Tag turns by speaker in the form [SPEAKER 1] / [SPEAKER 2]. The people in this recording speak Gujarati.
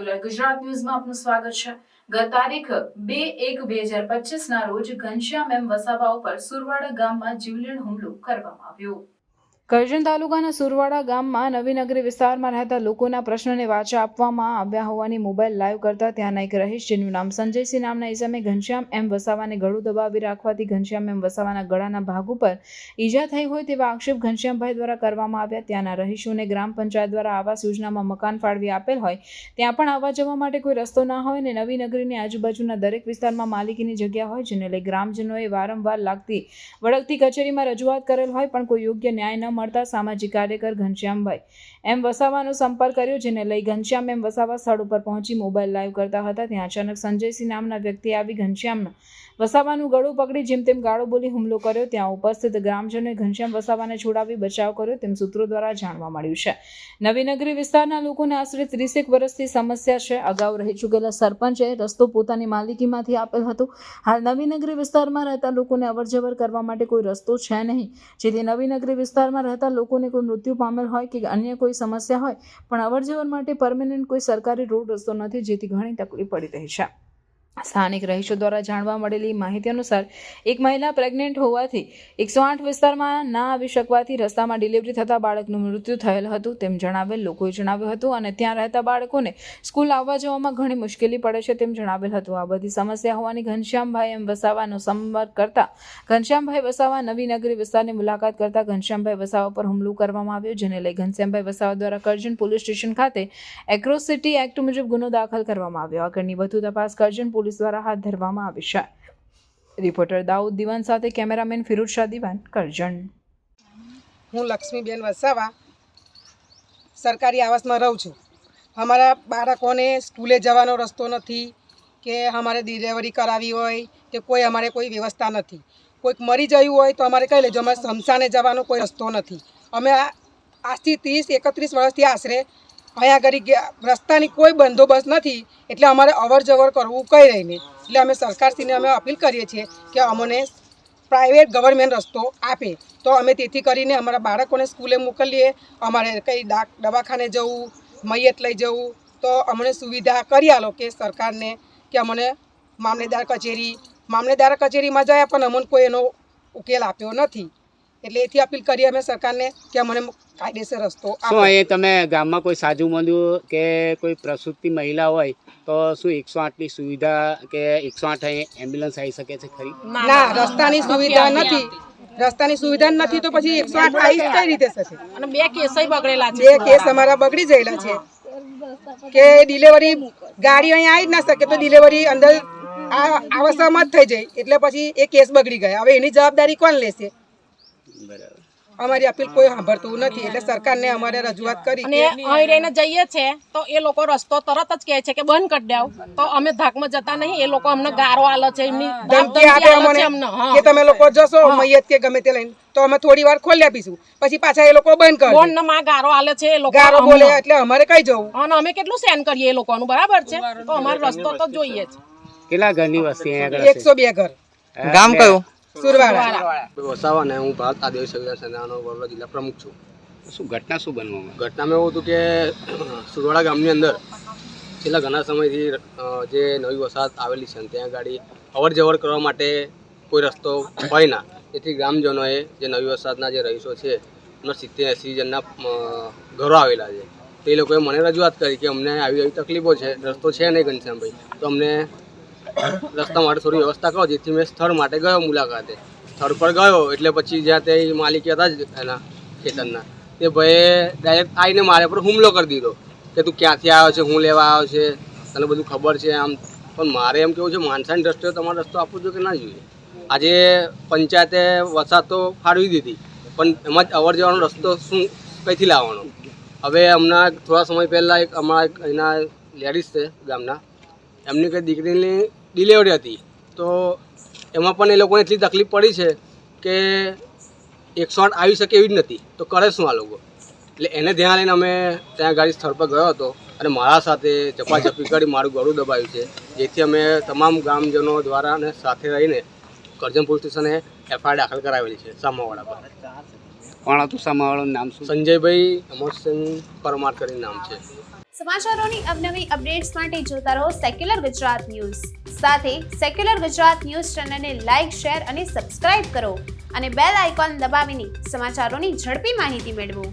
[SPEAKER 1] સ્પેક્યુલર ગુજરાત ન્યૂઝમાં આપનું સ્વાગત છે। ગત તારીખ 2/1/2025 રોજ ઘનશ્યામ એમ વસાવા ઉપર સુરવાડા ગામમાં જીવલેણ હુમલો કરવામાં આવ્યો। કરજણ તાલુકાના સુરવાડા ગામમાં નવીનગરી વિસ્તારમાં રહેતા લોકોના પ્રશ્નને વાચા આપવામાં આવ્યા હોવાની મોબાઈલ લાઈવ કરતા ત્યાંના એક રહીશ જેનું નામ સંજયસિંહ નામના ઈસમે ઘનશ્યામ એમ વસાવાને ગળું દબાવી રાખવાથી ઘનશ્યામ એમ વસાવાના ગળાના ભાગ ઉપર ઈજા થઈ હોય તેવા આક્ષેપ ઘનશ્યામભાઈ દ્વારા કરવામાં આવ્યા। ત્યાંના રહીશોને ગ્રામ પંચાયત દ્વારા આવાસ યોજનામાં મકાન ફાળવી આપેલ હોય ત્યાં પણ આવવા જવા માટે કોઈ રસ્તો ના હોય અને નવીનગરીની આજુબાજુના દરેક વિસ્તારમાં માલિકીની જગ્યા હોય જેને લઈ ગ્રામજનોએ વારંવાર લાગતી વળગતી કચેરીમાં રજૂઆત કરેલ હોય પણ કોઈ યોગ્ય ન્યાય ન મળતા સામાજિક કાર્યકર ઘનશ્યામભાઈ એમ વસાવાનો સંપર્ક કર્યો જેને લઈ ઘનશ્યામ એમ વસાવા સ્થળ ઉપર પહોંચી મોબાઈલ લાઈવ કરતા હતા। ત્યાં અચાનક સંજયસિંહ નામના વ્યક્તિ આવી ઘનશ્યામના વસાવાનું ગળું પકડી જેમ તેમ ગાળો બોલી હુમલો કર્યો। ત્યાં ઉપસ્થિત ગ્રામજનોએ ઘનશ્યામ વસાવાને છોડાવી બચાવ કર્યો તેમ સૂત્રો દ્વારા જાણવા મળ્યું છે। નવીનગરી વિસ્તારના લોકોને આશરે 30 વર્ષથી સમસ્યા છે। અગાઉ રહી ચૂકેલા સરપંચે રસ્તો પોતાની માલિકીમાંથી આપેલ હતો। હાલ નવીનગરી વિસ્તારમાં રહેતા લોકોને અવરજવર કરવા માટે કોઈ રસ્તો છે નહીં, જેથી નવીનગરી વિસ્તારમાં રહેતા લોકોને કોઈ મૃત્યુ પામેલ હોય કે અન્ય કોઈ સમસ્યા હોય પણ અવરજવર માટે પરમેનન્ટ કોઈ સરકારી રોડ રસ્તો નથી, જેથી ઘણી તકલીફ પડી રહી છે। સ્થાનિક રહીશો દ્વારા જાણવા મળેલી માહિતી અનુસાર એક મહિલા પ્રેગ્નેન્ટ હોવાથી 108 વિસ્તારમાં ના આવી શકવાથી રસ્તામાં ડિલિવરી થતાં બાળકનું મૃત્યુ થયેલ હતું તેમ જણાવેલ લોકોએ જણાવ્યું હતું અને ત્યાં રહેતા બાળકોને સ્કૂલ આવવા જવામાં ઘણી મુશ્કેલી પડે છે તેમ જણાવેલ હતું। આ બધી સમસ્યા હોવાની ઘનશ્યામભાઈ એમ વસાવાનો સંપર્ક કરતા ઘનશ્યામભાઈ વસાવા નવીનગરી વિસ્તારની મુલાકાત કરતા ઘનશ્યામભાઈ વસાવા પર હુમલો કરવામાં આવ્યો, જેને લઈ ઘનશ્યામભાઈ વસાવા દ્વારા કરજણ પોલીસ સ્ટેશન ખાતે એટ્રોસિટી એક્ટ મુજબ ગુનો દાખલ કરવામાં આવ્યો। આગળની વધુ તપાસ કરજણ પોલીસ દ્વારા હાથ ધરવામાં આવી છે। રિપોર્ટર દાઉદ દિવાન સાથે કેમેરામેન ફિરોજ શાહ દિવાન, કરજણ।
[SPEAKER 2] હું લક્ષ્મીબેન વસાવા સરકારી આવાસમાં રહું છું। અમારા બાળકોને સ્કૂલે જવાનો રસ્તો નથી કે અમારે ડિલિવરી કરાવી હોય કે કોઈ અમારે કોઈ વ્યવસ્થા નથી। કોઈક મરી ગયું હોય તો અમારે કહી લેજો, અમારે સ્મશાને જવાનો કોઈ રસ્તો નથી। અમે આજથી 30-31 વર્ષથી આશરે અહીંયા આગળ રસ્તાની કોઈ બંદોબસ્ત નથી, એટલે અમારે અવર જવર કરવું કંઈ રહી નહીં। એટલે અમે સરકારશ્રીને અમે અપીલ કરીએ છીએ કે અમને પ્રાઇવેટ ગવર્મેન્ટ રસ્તો આપે તો અમે તેથી કરીને અમારા બાળકોને સ્કૂલે મોકલીએ, અમારે કંઈ દવાખાને જવું, મૈયત લઈ જવું તો અમને સુવિધા કરી આલો કે સરકારને કે અમને મામલેદાર કચેરીમાં જાય પણ અમને કોઈ એનો ઉકેલ આપ્યો નથી। એટલે એથી અપીલ કરીએ અમે સરકારને કે અમને કાયદેસર રસ્તો આપો।
[SPEAKER 3] શું એ તમે ગામમાં કોઈ સાજું મળ્યું કે કોઈ પ્રસૂતિ મહિલા હોય તો શું 108ની સુવિધા કે 108 એમ્બ્યુલન્સ આવી શકે છે ખરી?
[SPEAKER 2] ના, રસ્તાની સુવિધા નથી તો પછી 108 આવી કઈ રીતે થશે? અને 2 કેસ બગડેલા છે, 2 કેસ અમારા બગડી ગયેલા છે કે ડિલિવરી ગાડી અહીંયા આવી જ ના શકે તો ડિલિવરી અંદર આવવામાં જ થઈ જાય, એટલે પછી એ કેસ બગડી ગયા। હવે એની જવાબદારી કોણ લેશે? અમારી અપીલ કોઈ સાંભળતું નથી, એટલે સરકારને અમારે રજૂઆત કરી
[SPEAKER 4] અને અહીં રહીને જઈએ છે તો એ લોકો રસ્તો તરત જ કહે છે કે બંધ કરી દેવ, તો અમે ધાકમાં જતા નહીં। એ લોકો અમને ગારો આલે છે, એમની
[SPEAKER 2] ધમકી આપે અમને કે તમે લોકો જશો મૈયત કે ગમે તે લઈને તો અમે થોડી વાર ખોલી આપીશું, પછી પાછા એ લોકો બંધ કરે
[SPEAKER 4] બોન માં ગારો આલે છે, એ લોકો
[SPEAKER 2] ગારો બોલે એટલે અમારે કઈ જવું
[SPEAKER 4] અને અમે કેટલું સહન કરીએ એ લોકોનું, બરાબર છે? તો અમારો રસ્તો તો જોઈએ જ।
[SPEAKER 3] કેટલા ઘરની વસ્તી અહીંયા આગળ?
[SPEAKER 2] 102 ઘર।
[SPEAKER 5] ગામ કયું?
[SPEAKER 2] સુરવાડા।
[SPEAKER 6] વસાવા ને હું ભારત આદિવાસી સંવિધાન સેનાનો વડોદરા જિલ્લા પ્રમુખ છું।
[SPEAKER 3] શું ઘટના શું બનવામાં?
[SPEAKER 6] ઘટનામાં એવું હતું કે સુરવાડા ગામની અંદર છેલ્લા ઘણા સમયથી જે નવી વસાહત આવેલી છે ત્યાં ગાડી અવર જવર કરવા માટે કોઈ રસ્તો હોય ના, તેથી ગ્રામજનોએ જે નવી વસાહતના જે રહીશો છે એમના 70-80 જણના ઘરો આવેલા છે, તે લોકોએ મને રજૂઆત કરી કે અમને આવી તકલીફો છે, રસ્તો છે નહીં ઘનશ્યામભાઈ, તો અમને રસ્તા માટે થોડી વ્યવસ્થા કરો। જેથી મેં સ્થળ માટે ગયો મુલાકાતે। સ્થળ પર ગયો એટલે પછી જ્યાં તે માલિકી હતા જ એના ખેતરના, તે ભાઈએ ડાયરેક્ટ આવીને મારા પર હુમલો કરી દીધો કે તું ક્યાંથી આવ્યો છે, હું લેવા આવ્યો છે, તને બધું ખબર છે આમ। પણ મારે એમ કેવું છે માણસાની દ્રષ્ટિએ તમારે રસ્તો આપવો જોઈએ કે ના જોઈએ? આજે પંચાયતે વસાહત તો ફાળવી દીધી પણ એમાં જ અવર જવાનો રસ્તો શું કંઈથી લાવવાનો? હવે હમણાં થોડા સમય પહેલાં એક અમારા એના લેડીઝ છે ગામના, એમની કંઈ દીકરીની ડિલિવરી હતી તો એમાં પણ એ લોકોને એટલી તકલીફ પડી છે કે 108 આવી શકે એવી જ નથી, તો કરે શું આ લોકો? એટલે એને ધ્યાન લઈને અમે ત્યાં ગાડી સ્થળ પર ગયો હતો અને મારા સાથે ચપાચપી કરી મારું ગળું દબાવ્યું છે, જેથી અમે તમામ ગ્રામજનો દ્વારા અને સાથે રહીને કરજણ પોલીસ સ્ટેશને FIR દાખલ કરાવેલી છે સામાવાળા પર।
[SPEAKER 3] કોણ હતું સામાવાળાનું નામ શું?
[SPEAKER 6] સંજયભાઈ અમરસિંહ પરમાર કરીને નામ છે।
[SPEAKER 5] સમાચારોની અવનવી અપડેટ્સ માટે જોતા રહો સેક્યુલર ગુજરાત ન્યૂઝ. સાથે સેક્યુલર ગુજરાત ન્યૂઝ ચેનલને લાઇક, શેર અને સબસ્ક્રાઇબ કરો અને બેલ આઇકોન દબાવીને સમાચારોની ઝડપી માહિતી મેળવો.